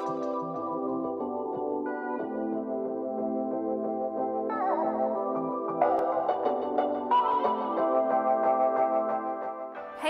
Hey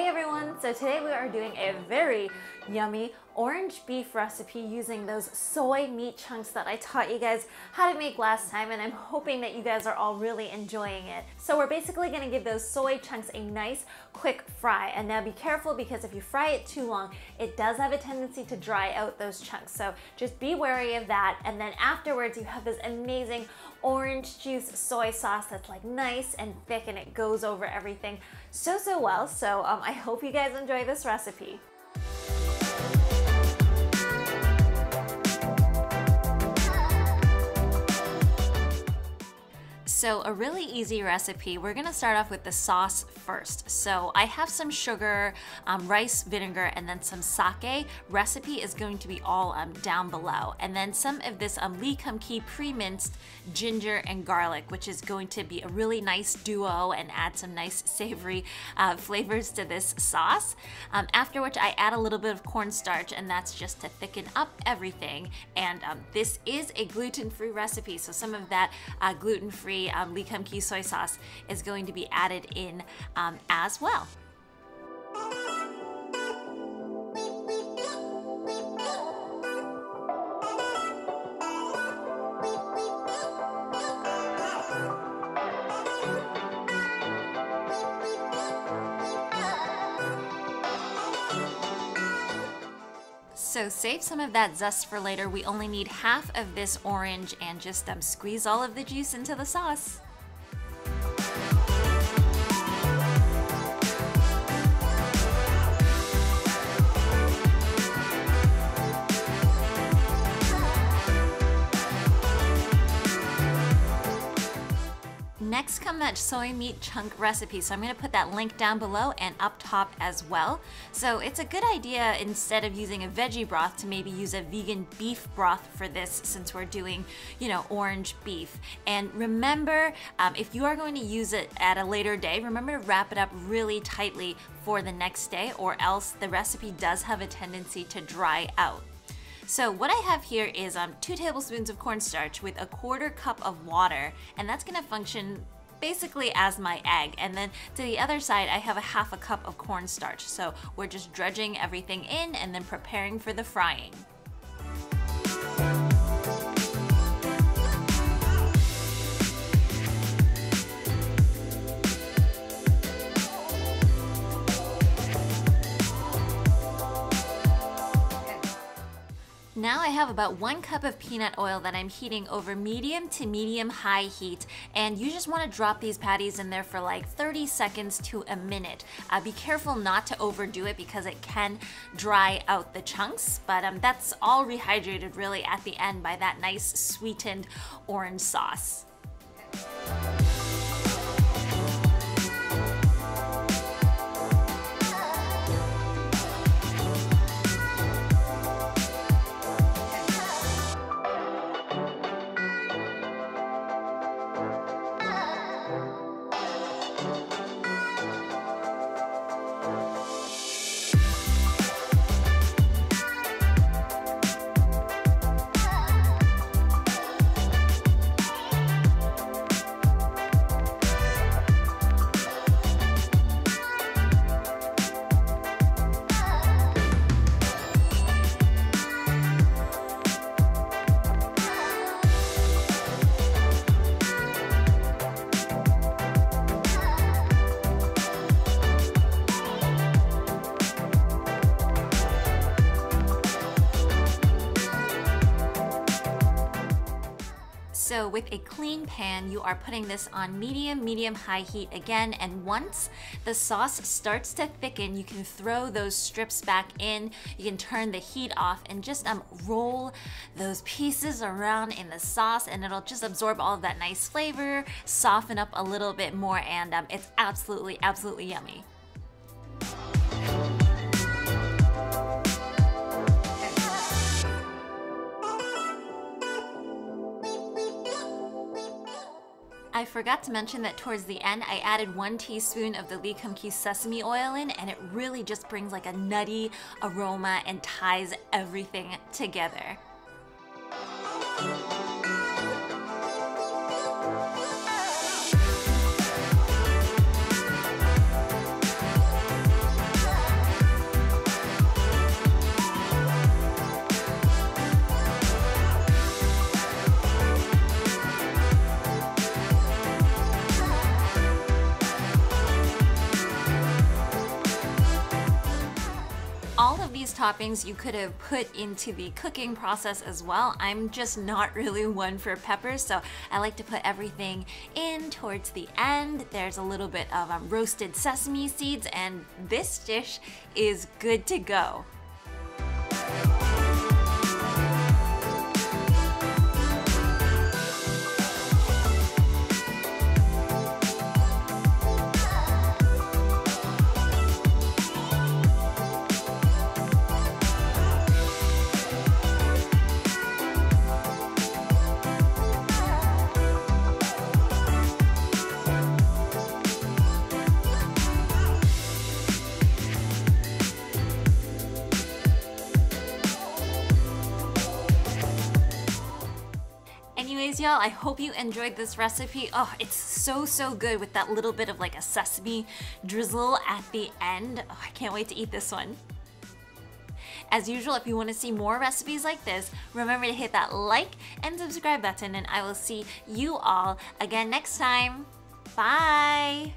everyone, so today we are doing a very yummy orange beef recipe using those soy meat chunks that I taught you guys how to make last time, and I'm hoping that you guys are all really enjoying it. So we're basically going to give those soy chunks a nice quick fry, and now be careful because if you fry it too long, it does have a tendency to dry out those chunks, so just be wary of that. And then afterwards you have this amazing orange juice soy sauce that's like nice and thick, and it goes over everything so well. So I hope you guys enjoy this recipe. So a really easy recipe. We're gonna start off with the sauce first. So I have some sugar, rice vinegar, and then some sake. Recipe is going to be all down below. And then some of this Lee Kum Kee pre-minced ginger and garlic, which is going to be a really nice duo and add some nice savory flavors to this sauce. After which I add a little bit of cornstarch, and that's just to thicken up everything. And this is a gluten-free recipe, so some of that gluten-free Lee Kum Kee soy sauce is going to be added in as well. So save some of that zest for later. We only need half of this orange, and just squeeze all of the juice into the sauce. Next come that soy meat chunk recipe. So I'm gonna put that link down below and up top as well. So it's a good idea, instead of using a veggie broth, to maybe use a vegan beef broth for this, since we're doing, you know, orange beef. And remember, if you are going to use it at a later day, remember to wrap it up really tightly for the next day, or else the recipe does have a tendency to dry out. So what I have here is 2 tablespoons of cornstarch with a 1/4 cup of water, and that's gonna function basically as my egg. And then to the other side, I have a 1/2 cup of cornstarch. So we're just dredging everything in and then preparing for the frying. Now I have about 1 cup of peanut oil that I'm heating over medium to medium-high heat, and you just want to drop these patties in there for like 30 seconds to a minute. Be careful not to overdo it because it can dry out the chunks, but that's all rehydrated really at the end by that nice sweetened orange sauce. So with a clean pan, you are putting this on medium-high heat again, and once the sauce starts to thicken, you can throw those strips back in, you can turn the heat off, and just roll those pieces around in the sauce, and it'll just absorb all of that nice flavor, soften up a little bit more, and it's absolutely yummy. I forgot to mention that towards the end, I added 1 teaspoon of the Lee Kum Kee sesame oil in, and it really just brings like a nutty aroma and ties everything together. All of these toppings you could have put into the cooking process as well. I'm just not really one for peppers, so I like to put everything in towards the end. There's a little bit of roasted sesame seeds, and this dish is good to go. Anyways, y'all, I hope you enjoyed this recipe. Oh, it's so good with that little bit of like a sesame drizzle at the end. Oh, I can't wait to eat this one. As usual, if you want to see more recipes like this, remember to hit that like and subscribe button, and I will see you all again next time. Bye!